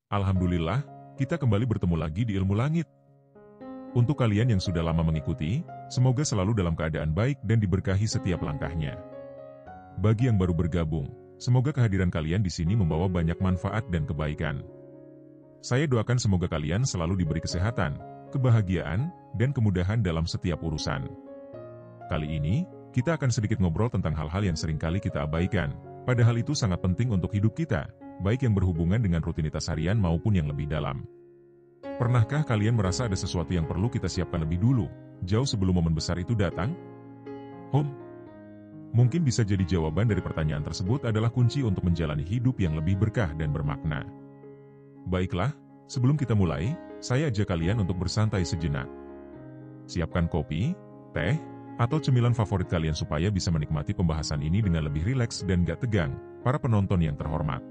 Alhamdulillah, kita kembali bertemu lagi di Ilmu Langit. Untuk kalian yang sudah lama mengikuti, semoga selalu dalam keadaan baik dan diberkahi setiap langkahnya. Bagi yang baru bergabung, semoga kehadiran kalian di sini membawa banyak manfaat dan kebaikan. Saya doakan semoga kalian selalu diberi kesehatan, kebahagiaan, dan kemudahan dalam setiap urusan. Kali ini, kita akan sedikit ngobrol tentang hal-hal yang seringkali kita abaikan, padahal itu sangat penting untuk hidup kita, baik yang berhubungan dengan rutinitas harian maupun yang lebih dalam. Pernahkah kalian merasa ada sesuatu yang perlu kita siapkan lebih dulu, jauh sebelum momen besar itu datang? Mungkin bisa jadi jawaban dari pertanyaan tersebut adalah kunci untuk menjalani hidup yang lebih berkah dan bermakna. Baiklah, sebelum kita mulai, saya ajak kalian untuk bersantai sejenak. Siapkan kopi, teh, atau cemilan favorit kalian supaya bisa menikmati pembahasan ini dengan lebih rileks dan gak tegang, para penonton yang terhormat.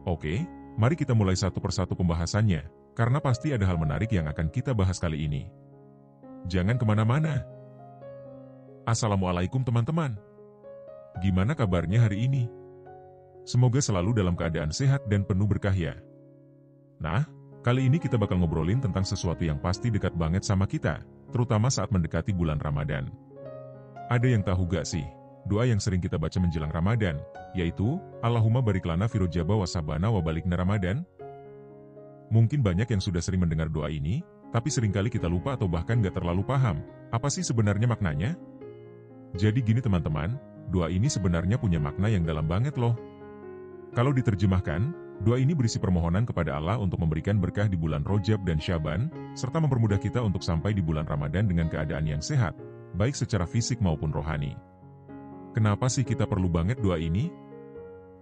Oke, mari kita mulai satu persatu pembahasannya, karena pasti ada hal menarik yang akan kita bahas kali ini. Jangan kemana-mana. Assalamualaikum teman-teman. Gimana kabarnya hari ini? Semoga selalu dalam keadaan sehat dan penuh berkah ya. Nah, kali ini kita bakal ngobrolin tentang sesuatu yang pasti dekat banget sama kita, terutama saat mendekati bulan Ramadan. Ada yang tahu gak sih, doa yang sering kita baca menjelang Ramadan, yaitu, Allahumma barik lana fi Rajaba wa Sabana wa balikna Ramadan? Mungkin banyak yang sudah sering mendengar doa ini, tapi seringkali kita lupa atau bahkan gak terlalu paham, apa sih sebenarnya maknanya? Jadi gini teman-teman, doa ini sebenarnya punya makna yang dalam banget loh. Kalau diterjemahkan, doa ini berisi permohonan kepada Allah untuk memberikan berkah di bulan Rajab dan Syaban, serta mempermudah kita untuk sampai di bulan Ramadan dengan keadaan yang sehat, baik secara fisik maupun rohani. Kenapa sih kita perlu banget doa ini?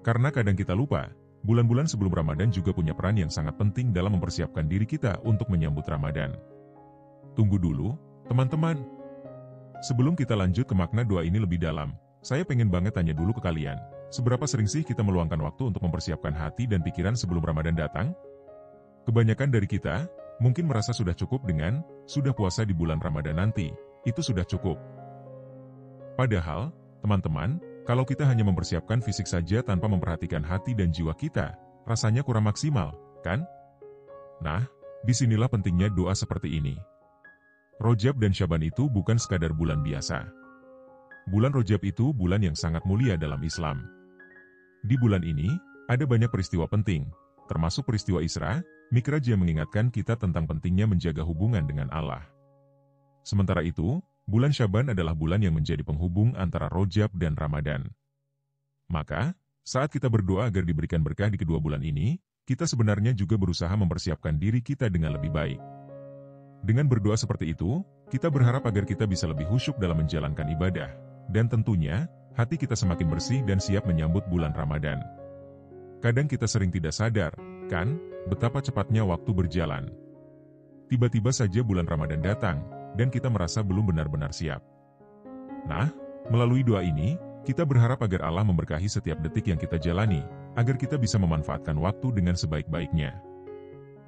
Karena kadang kita lupa, bulan-bulan sebelum Ramadan juga punya peran yang sangat penting dalam mempersiapkan diri kita untuk menyambut Ramadan. Tunggu dulu, teman-teman. Sebelum kita lanjut ke makna doa ini lebih dalam, saya pengen banget tanya dulu ke kalian, seberapa sering sih kita meluangkan waktu untuk mempersiapkan hati dan pikiran sebelum Ramadan datang? Kebanyakan dari kita, mungkin merasa sudah cukup dengan, sudah puasa di bulan Ramadan nanti, itu sudah cukup. Padahal, teman-teman, kalau kita hanya mempersiapkan fisik saja tanpa memperhatikan hati dan jiwa kita, rasanya kurang maksimal, kan? Nah, disinilah pentingnya doa seperti ini. Rajab dan Syaban itu bukan sekadar bulan biasa. Bulan Rajab itu bulan yang sangat mulia dalam Islam. Di bulan ini, ada banyak peristiwa penting, termasuk peristiwa Isra, Mikraj yang mengingatkan kita tentang pentingnya menjaga hubungan dengan Allah. Sementara itu, bulan Syaban adalah bulan yang menjadi penghubung antara Rajab dan Ramadan. Maka, saat kita berdoa agar diberikan berkah di kedua bulan ini, kita sebenarnya juga berusaha mempersiapkan diri kita dengan lebih baik. Dengan berdoa seperti itu, kita berharap agar kita bisa lebih khusyuk dalam menjalankan ibadah, dan tentunya, hati kita semakin bersih dan siap menyambut bulan Ramadan. Kadang kita sering tidak sadar, kan, betapa cepatnya waktu berjalan. Tiba-tiba saja bulan Ramadan datang, dan kita merasa belum benar-benar siap. Nah, melalui doa ini, kita berharap agar Allah memberkahi setiap detik yang kita jalani, agar kita bisa memanfaatkan waktu dengan sebaik-baiknya.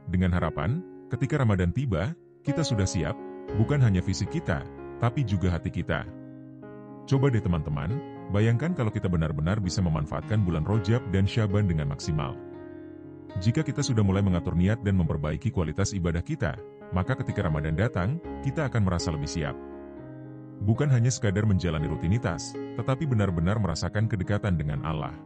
Dengan harapan, ketika Ramadan tiba, kita sudah siap, bukan hanya fisik kita, tapi juga hati kita. Coba deh teman-teman, bayangkan kalau kita benar-benar bisa memanfaatkan bulan Rajab dan Syaban dengan maksimal. Jika kita sudah mulai mengatur niat dan memperbaiki kualitas ibadah kita, maka ketika Ramadan datang, kita akan merasa lebih siap. Bukan hanya sekadar menjalani rutinitas, tetapi benar-benar merasakan kedekatan dengan Allah.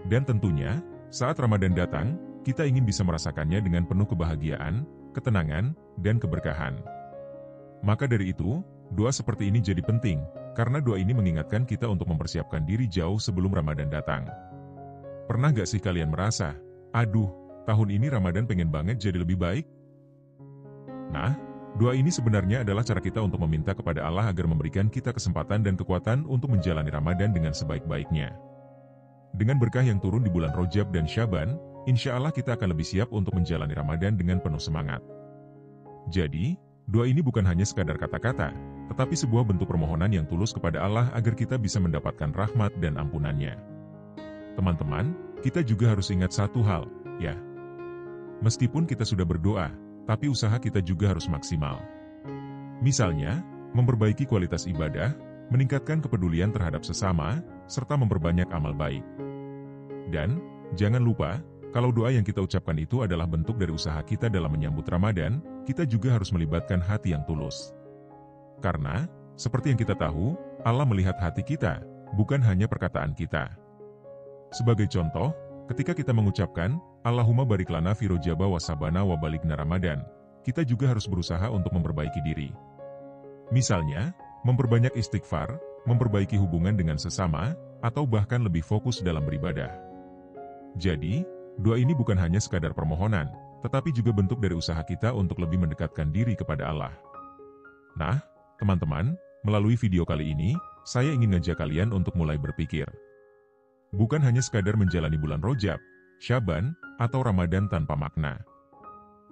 Dan tentunya, saat Ramadan datang, kita ingin bisa merasakannya dengan penuh kebahagiaan, ketenangan, dan keberkahan. Maka dari itu, doa seperti ini jadi penting, karena doa ini mengingatkan kita untuk mempersiapkan diri jauh sebelum Ramadan datang. Pernah gak sih kalian merasa, aduh, tahun ini Ramadan pengen banget jadi lebih baik? Nah, doa ini sebenarnya adalah cara kita untuk meminta kepada Allah agar memberikan kita kesempatan dan kekuatan untuk menjalani Ramadan dengan sebaik-baiknya. Dengan berkah yang turun di bulan Rajab dan Syaban, insya Allah kita akan lebih siap untuk menjalani Ramadan dengan penuh semangat. Jadi, doa ini bukan hanya sekadar kata-kata, tetapi sebuah bentuk permohonan yang tulus kepada Allah agar kita bisa mendapatkan rahmat dan ampunannya. Teman-teman, kita juga harus ingat satu hal, ya. Meskipun kita sudah berdoa, tapi usaha kita juga harus maksimal. Misalnya, memperbaiki kualitas ibadah, meningkatkan kepedulian terhadap sesama, serta memperbanyak amal baik. Dan, jangan lupa, Kalau doa yang kita ucapkan itu adalah bentuk dari usaha kita dalam menyambut Ramadan, kita juga harus melibatkan hati yang tulus. Karena, seperti yang kita tahu, Allah melihat hati kita, bukan hanya perkataan kita. Sebagai contoh, ketika kita mengucapkan, Allahumma barik lana fi rojaba wa sabana wa baligna Ramadan, kita juga harus berusaha untuk memperbaiki diri. Misalnya, memperbanyak istighfar, memperbaiki hubungan dengan sesama, atau bahkan lebih fokus dalam beribadah. Jadi, doa ini bukan hanya sekadar permohonan, tetapi juga bentuk dari usaha kita untuk lebih mendekatkan diri kepada Allah. Nah, teman-teman, melalui video kali ini, saya ingin ngajak kalian untuk mulai berpikir. Bukan hanya sekadar menjalani bulan Rajab, Syaban, atau Ramadan tanpa makna.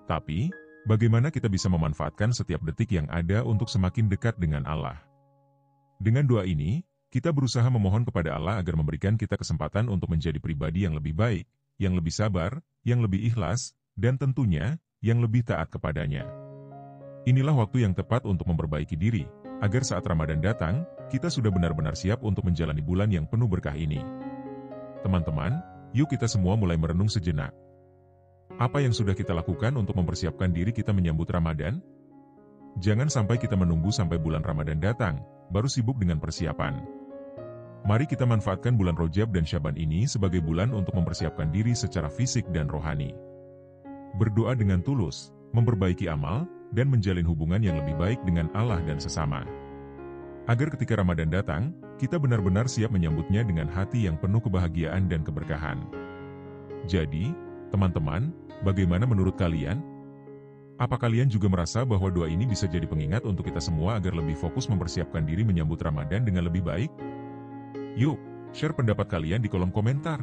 Tapi, bagaimana kita bisa memanfaatkan setiap detik yang ada untuk semakin dekat dengan Allah. Dengan doa ini, kita berusaha memohon kepada Allah agar memberikan kita kesempatan untuk menjadi pribadi yang lebih baik, yang lebih sabar, yang lebih ikhlas, dan tentunya, yang lebih taat kepadanya. Inilah waktu yang tepat untuk memperbaiki diri, agar saat Ramadan datang, kita sudah benar-benar siap untuk menjalani bulan yang penuh berkah ini. Teman-teman, yuk kita semua mulai merenung sejenak. Apa yang sudah kita lakukan untuk mempersiapkan diri kita menyambut Ramadan? Jangan sampai kita menunggu sampai bulan Ramadan datang, baru sibuk dengan persiapan. Mari kita manfaatkan bulan Rajab dan Syaban ini sebagai bulan untuk mempersiapkan diri secara fisik dan rohani. Berdoa dengan tulus, memperbaiki amal, dan menjalin hubungan yang lebih baik dengan Allah dan sesama. Agar ketika Ramadan datang, kita benar-benar siap menyambutnya dengan hati yang penuh kebahagiaan dan keberkahan. Jadi, teman-teman, bagaimana menurut kalian? Apa kalian juga merasa bahwa doa ini bisa jadi pengingat untuk kita semua agar lebih fokus mempersiapkan diri menyambut Ramadan dengan lebih baik? Yuk, share pendapat kalian di kolom komentar.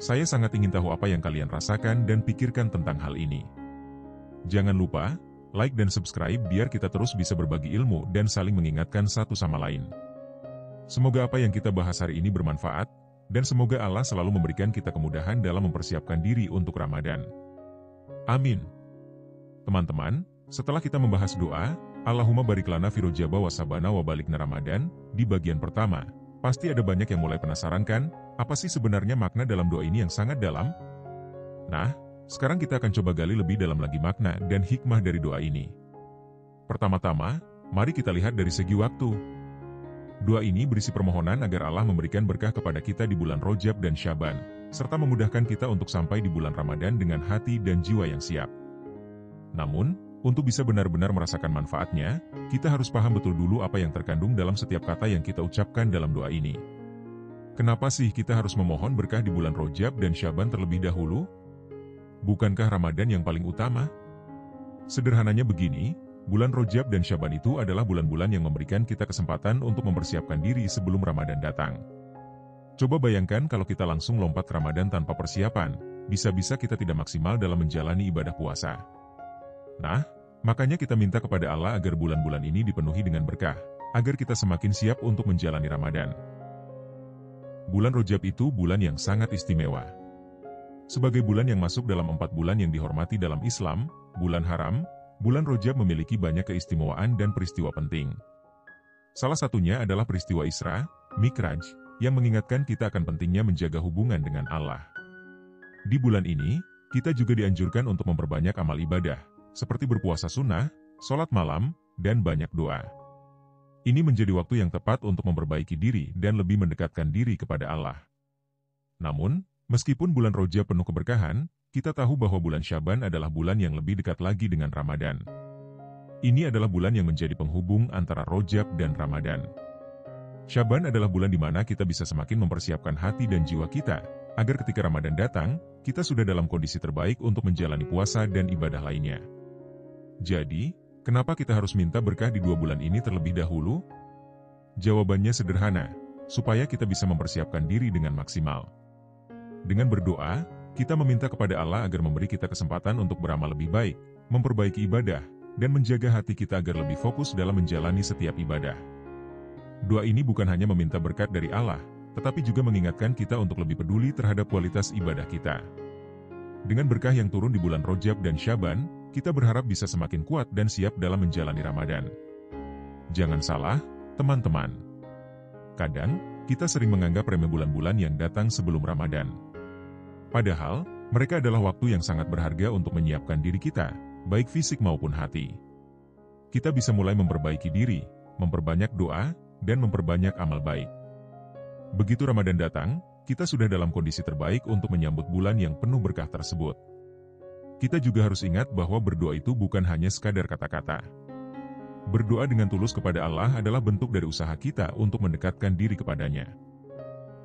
Saya sangat ingin tahu apa yang kalian rasakan dan pikirkan tentang hal ini. Jangan lupa, like dan subscribe biar kita terus bisa berbagi ilmu dan saling mengingatkan satu sama lain. Semoga apa yang kita bahas hari ini bermanfaat, dan semoga Allah selalu memberikan kita kemudahan dalam mempersiapkan diri untuk Ramadan. Amin. Teman-teman, setelah kita membahas doa, Allahumma barik lana fi rojaba wa sabana wa baligna Ramadan, di bagian pertama, pasti ada banyak yang mulai penasaran kan, apa sih sebenarnya makna dalam doa ini yang sangat dalam? Nah, sekarang kita akan coba gali lebih dalam lagi makna dan hikmah dari doa ini. Pertama-tama, mari kita lihat dari segi waktu. Doa ini berisi permohonan agar Allah memberikan berkah kepada kita di bulan Rajab dan Syaban, serta memudahkan kita untuk sampai di bulan Ramadan dengan hati dan jiwa yang siap. Namun, untuk bisa benar-benar merasakan manfaatnya, kita harus paham betul dulu apa yang terkandung dalam setiap kata yang kita ucapkan dalam doa ini. Kenapa sih kita harus memohon berkah di bulan Rajab dan Syaban terlebih dahulu? Bukankah Ramadan yang paling utama? Sederhananya begini, bulan Rajab dan Syaban itu adalah bulan-bulan yang memberikan kita kesempatan untuk mempersiapkan diri sebelum Ramadan datang. Coba bayangkan kalau kita langsung lompat Ramadan tanpa persiapan, bisa-bisa kita tidak maksimal dalam menjalani ibadah puasa. Nah, makanya kita minta kepada Allah agar bulan-bulan ini dipenuhi dengan berkah, agar kita semakin siap untuk menjalani Ramadan. Bulan Rajab itu bulan yang sangat istimewa. Sebagai bulan yang masuk dalam 4 bulan yang dihormati dalam Islam, bulan haram, bulan Rajab memiliki banyak keistimewaan dan peristiwa penting. Salah satunya adalah peristiwa Isra, Mikraj, yang mengingatkan kita akan pentingnya menjaga hubungan dengan Allah. Di bulan ini, kita juga dianjurkan untuk memperbanyak amal ibadah, seperti berpuasa sunnah, sholat malam, dan banyak doa. Ini menjadi waktu yang tepat untuk memperbaiki diri dan lebih mendekatkan diri kepada Allah. Namun, meskipun bulan Rajab penuh keberkahan, kita tahu bahwa bulan Syaban adalah bulan yang lebih dekat lagi dengan Ramadan. Ini adalah bulan yang menjadi penghubung antara Rajab dan Ramadan. Syaban adalah bulan di mana kita bisa semakin mempersiapkan hati dan jiwa kita, agar ketika Ramadan datang, kita sudah dalam kondisi terbaik untuk menjalani puasa dan ibadah lainnya. Jadi, kenapa kita harus minta berkah di 2 bulan ini terlebih dahulu? Jawabannya sederhana, supaya kita bisa mempersiapkan diri dengan maksimal. Dengan berdoa, kita meminta kepada Allah agar memberi kita kesempatan untuk beramal lebih baik, memperbaiki ibadah, dan menjaga hati kita agar lebih fokus dalam menjalani setiap ibadah. Doa ini bukan hanya meminta berkat dari Allah, tetapi juga mengingatkan kita untuk lebih peduli terhadap kualitas ibadah kita. Dengan berkah yang turun di bulan Rajab dan Syaban, kita berharap bisa semakin kuat dan siap dalam menjalani Ramadan. Jangan salah, teman-teman. Kadang, kita sering menganggap remeh bulan-bulan yang datang sebelum Ramadan. Padahal, Mereka adalah waktu yang sangat berharga untuk menyiapkan diri kita, baik fisik maupun hati. Kita bisa mulai memperbaiki diri, memperbanyak doa, dan memperbanyak amal baik. Begitu Ramadan datang, kita sudah dalam kondisi terbaik untuk menyambut bulan yang penuh berkah tersebut. Kita juga harus ingat bahwa berdoa itu bukan hanya sekadar kata-kata. Berdoa dengan tulus kepada Allah adalah bentuk dari usaha kita untuk mendekatkan diri kepadanya.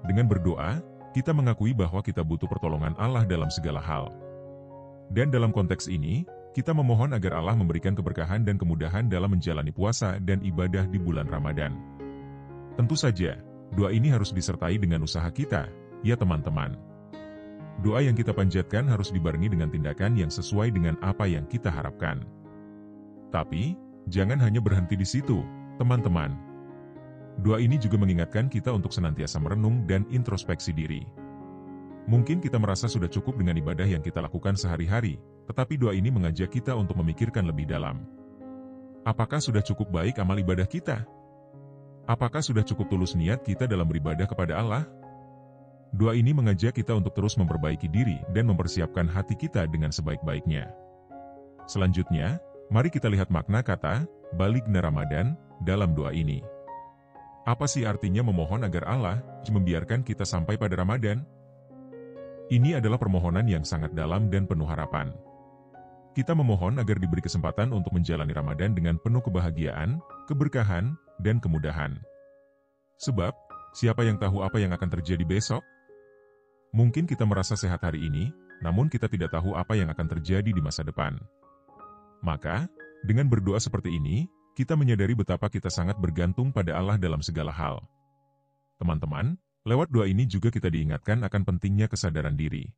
Dengan berdoa, kita mengakui bahwa kita butuh pertolongan Allah dalam segala hal. Dan dalam konteks ini, kita memohon agar Allah memberikan keberkahan dan kemudahan dalam menjalani puasa dan ibadah di bulan Ramadan. Tentu saja, doa ini harus disertai dengan usaha kita, ya teman-teman. Doa yang kita panjatkan harus dibarengi dengan tindakan yang sesuai dengan apa yang kita harapkan. Tapi, jangan hanya berhenti di situ, teman-teman. Doa ini juga mengingatkan kita untuk senantiasa merenung dan introspeksi diri. Mungkin kita merasa sudah cukup dengan ibadah yang kita lakukan sehari-hari, tetapi doa ini mengajak kita untuk memikirkan lebih dalam. Apakah sudah cukup baik amal ibadah kita? Apakah sudah cukup tulus niat kita dalam beribadah kepada Allah? Doa ini mengajak kita untuk terus memperbaiki diri dan mempersiapkan hati kita dengan sebaik-baiknya. Selanjutnya, mari kita lihat makna kata, Balighna Ramadan, dalam doa ini. Apa sih artinya memohon agar Allah membiarkan kita sampai pada Ramadan? Ini adalah permohonan yang sangat dalam dan penuh harapan. Kita memohon agar diberi kesempatan untuk menjalani Ramadan dengan penuh kebahagiaan, keberkahan, dan kemudahan. Sebab, siapa yang tahu apa yang akan terjadi besok? Mungkin kita merasa sehat hari ini, namun kita tidak tahu apa yang akan terjadi di masa depan. Maka, dengan berdoa seperti ini, kita menyadari betapa kita sangat bergantung pada Allah dalam segala hal. Teman-teman, lewat doa ini juga kita diingatkan akan pentingnya kesadaran diri.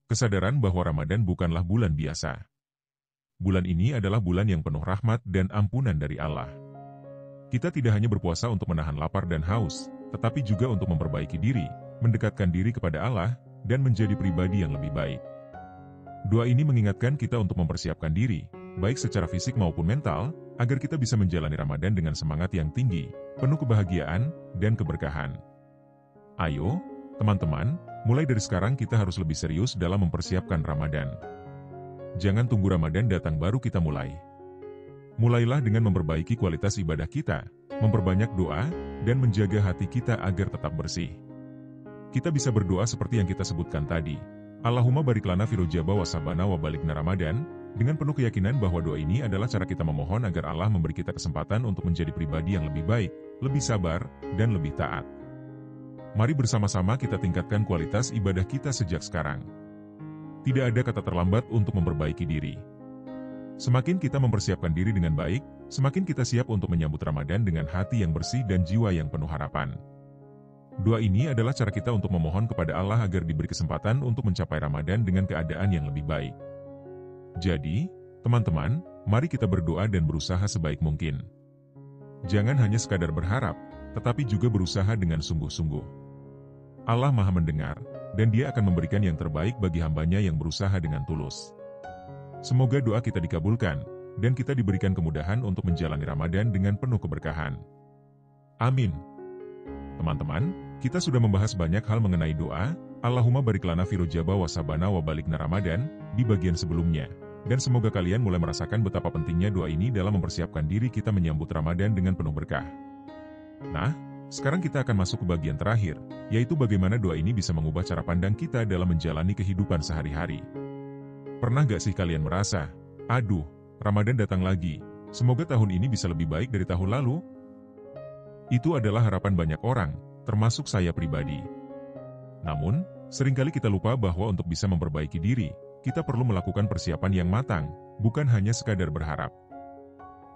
Kesadaran bahwa Ramadan bukanlah bulan biasa. Bulan ini adalah bulan yang penuh rahmat dan ampunan dari Allah. Kita tidak hanya berpuasa untuk menahan lapar dan haus, tetapi juga untuk memperbaiki diri, mendekatkan diri kepada Allah, dan menjadi pribadi yang lebih baik. Doa ini mengingatkan kita untuk mempersiapkan diri, baik secara fisik maupun mental, agar kita bisa menjalani Ramadan dengan semangat yang tinggi, penuh kebahagiaan, dan keberkahan. Ayo, teman-teman, mulai dari sekarang kita harus lebih serius dalam mempersiapkan Ramadan. Jangan tunggu Ramadan datang baru kita mulai. Mulailah dengan memperbaiki kualitas ibadah kita, memperbanyak doa, dan menjaga hati kita agar tetap bersih. Kita bisa berdoa seperti yang kita sebutkan tadi. Allahumma barik lana fi Rajaba wa Sabana wa balighna Ramadan, dengan penuh keyakinan bahwa doa ini adalah cara kita memohon agar Allah memberi kita kesempatan untuk menjadi pribadi yang lebih baik, lebih sabar, dan lebih taat. Mari bersama-sama kita tingkatkan kualitas ibadah kita sejak sekarang. Tidak ada kata terlambat untuk memperbaiki diri. Semakin kita mempersiapkan diri dengan baik, semakin kita siap untuk menyambut Ramadan dengan hati yang bersih dan jiwa yang penuh harapan. Doa ini adalah cara kita untuk memohon kepada Allah agar diberi kesempatan untuk mencapai Ramadan dengan keadaan yang lebih baik. Jadi, teman-teman, mari kita berdoa dan berusaha sebaik mungkin. Jangan hanya sekadar berharap, tetapi juga berusaha dengan sungguh-sungguh. Allah Maha Mendengar, dan Dia akan memberikan yang terbaik bagi hambanya yang berusaha dengan tulus. Semoga doa kita dikabulkan, dan kita diberikan kemudahan untuk menjalani Ramadan dengan penuh keberkahan. Amin. Teman-teman, kita sudah membahas banyak hal mengenai doa, Allahumma barik lana fi Rajaba wa Sabana wa balighna Ramadan, di bagian sebelumnya. Dan semoga kalian mulai merasakan betapa pentingnya doa ini dalam mempersiapkan diri kita menyambut Ramadan dengan penuh berkah. Nah, sekarang kita akan masuk ke bagian terakhir, yaitu bagaimana doa ini bisa mengubah cara pandang kita dalam menjalani kehidupan sehari-hari. Pernah gak sih kalian merasa, aduh, Ramadan datang lagi, semoga tahun ini bisa lebih baik dari tahun lalu? Itu adalah harapan banyak orang, termasuk saya pribadi. Namun, seringkali kita lupa bahwa untuk bisa memperbaiki diri, kita perlu melakukan persiapan yang matang, bukan hanya sekadar berharap.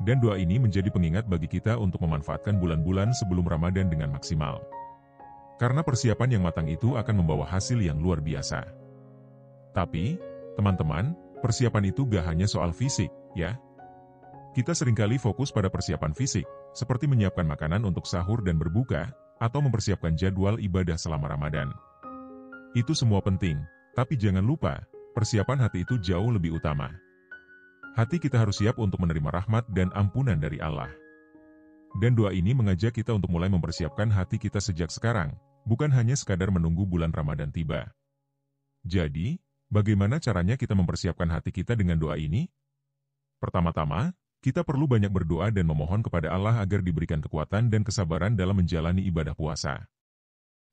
Dan doa ini menjadi pengingat bagi kita untuk memanfaatkan bulan-bulan sebelum Ramadan dengan maksimal. Karena persiapan yang matang itu akan membawa hasil yang luar biasa. Tapi, teman-teman, persiapan itu gak hanya soal fisik, ya. Kita seringkali fokus pada persiapan fisik, seperti menyiapkan makanan untuk sahur dan berbuka, atau mempersiapkan jadwal ibadah selama Ramadan. Itu semua penting, tapi jangan lupa, persiapan hati itu jauh lebih utama. Hati kita harus siap untuk menerima rahmat dan ampunan dari Allah. Dan doa ini mengajak kita untuk mulai mempersiapkan hati kita sejak sekarang, bukan hanya sekadar menunggu bulan Ramadan tiba. Jadi, Bagaimana caranya kita mempersiapkan hati kita dengan doa ini? Pertama-tama, kita perlu banyak berdoa dan memohon kepada Allah agar diberikan kekuatan dan kesabaran dalam menjalani ibadah puasa.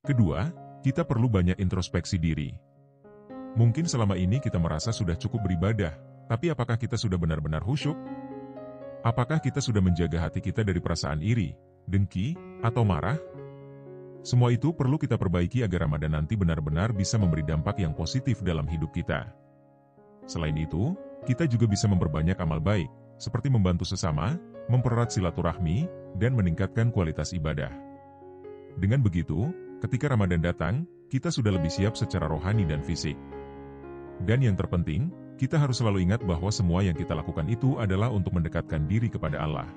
Kedua, kita perlu banyak introspeksi diri. Mungkin selama ini kita merasa sudah cukup beribadah, tapi apakah kita sudah benar-benar khusyuk? Apakah kita sudah menjaga hati kita dari perasaan iri, dengki, atau marah? Semua itu perlu kita perbaiki agar Ramadan nanti benar-benar bisa memberi dampak yang positif dalam hidup kita. Selain itu, kita juga bisa memperbanyak amal baik, seperti membantu sesama, mempererat silaturahmi, dan meningkatkan kualitas ibadah. Dengan begitu, ketika Ramadan datang, kita sudah lebih siap secara rohani dan fisik. Dan yang terpenting, kita harus selalu ingat bahwa semua yang kita lakukan itu adalah untuk mendekatkan diri kepada Allah.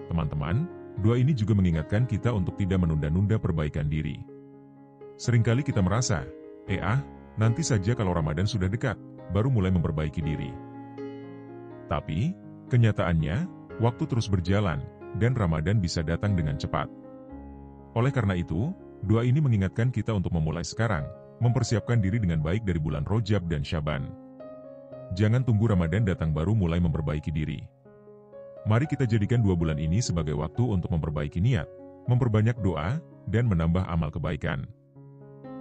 Teman-teman, doa ini juga mengingatkan kita untuk tidak menunda-nunda perbaikan diri. Seringkali kita merasa, nanti saja kalau Ramadan sudah dekat, baru mulai memperbaiki diri. Tapi, kenyataannya, waktu terus berjalan, dan Ramadan bisa datang dengan cepat. Oleh karena itu, doa ini mengingatkan kita untuk memulai sekarang, mempersiapkan diri dengan baik dari bulan Rajab dan Syaban. Jangan tunggu Ramadan datang baru mulai memperbaiki diri. Mari kita jadikan 2 bulan ini sebagai waktu untuk memperbaiki niat, memperbanyak doa, dan menambah amal kebaikan.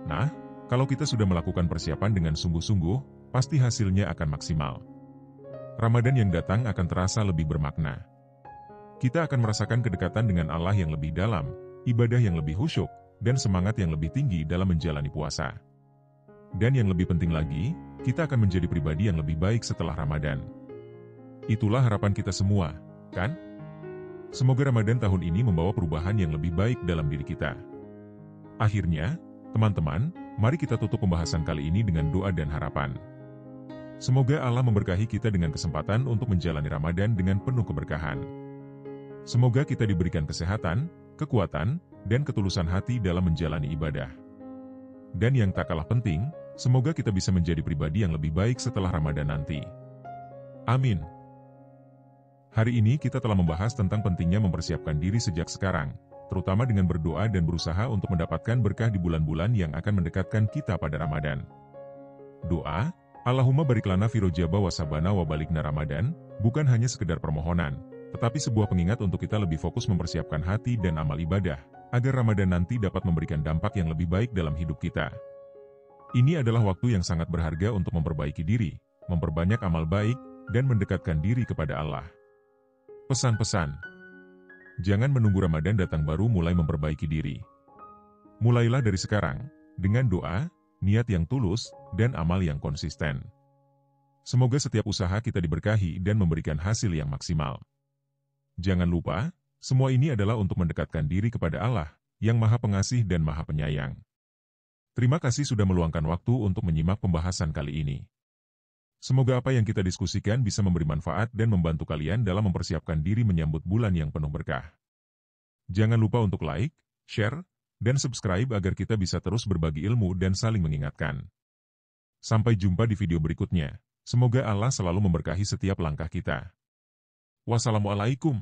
Nah, kalau kita sudah melakukan persiapan dengan sungguh-sungguh, pasti hasilnya akan maksimal. Ramadan yang datang akan terasa lebih bermakna. Kita akan merasakan kedekatan dengan Allah yang lebih dalam, ibadah yang lebih khusyuk, dan semangat yang lebih tinggi dalam menjalani puasa. Dan yang lebih penting lagi, kita akan menjadi pribadi yang lebih baik setelah Ramadan. Itulah harapan kita semua, kan? Semoga Ramadan tahun ini membawa perubahan yang lebih baik dalam diri kita. Akhirnya, teman-teman, mari kita tutup pembahasan kali ini dengan doa dan harapan. Semoga Allah memberkahi kita dengan kesempatan untuk menjalani Ramadan dengan penuh keberkahan. Semoga kita diberikan kesehatan, kekuatan, dan ketulusan hati dalam menjalani ibadah. Dan yang tak kalah penting, semoga kita bisa menjadi pribadi yang lebih baik setelah Ramadan nanti. Amin. Hari ini kita telah membahas tentang pentingnya mempersiapkan diri sejak sekarang, terutama dengan berdoa dan berusaha untuk mendapatkan berkah di bulan-bulan yang akan mendekatkan kita pada Ramadan. Doa, Allahumma barik lana fi Rajab wa Sabana wa balikna Ramadan, bukan hanya sekedar permohonan, tetapi sebuah pengingat untuk kita lebih fokus mempersiapkan hati dan amal ibadah, agar Ramadan nanti dapat memberikan dampak yang lebih baik dalam hidup kita. Ini adalah waktu yang sangat berharga untuk memperbaiki diri, memperbanyak amal baik, dan mendekatkan diri kepada Allah. Pesan-pesan. Jangan menunggu Ramadan datang baru mulai memperbaiki diri. Mulailah dari sekarang, dengan doa, niat yang tulus, dan amal yang konsisten. Semoga setiap usaha kita diberkahi dan memberikan hasil yang maksimal. Jangan lupa, semua ini adalah untuk mendekatkan diri kepada Allah, yang Maha Pengasih dan Maha Penyayang. Terima kasih sudah meluangkan waktu untuk menyimak pembahasan kali ini. Semoga apa yang kita diskusikan bisa memberi manfaat dan membantu kalian dalam mempersiapkan diri menyambut bulan yang penuh berkah. Jangan lupa untuk like, share, dan subscribe agar kita bisa terus berbagi ilmu dan saling mengingatkan. Sampai jumpa di video berikutnya. Semoga Allah selalu memberkahi setiap langkah kita. Wassalamualaikum.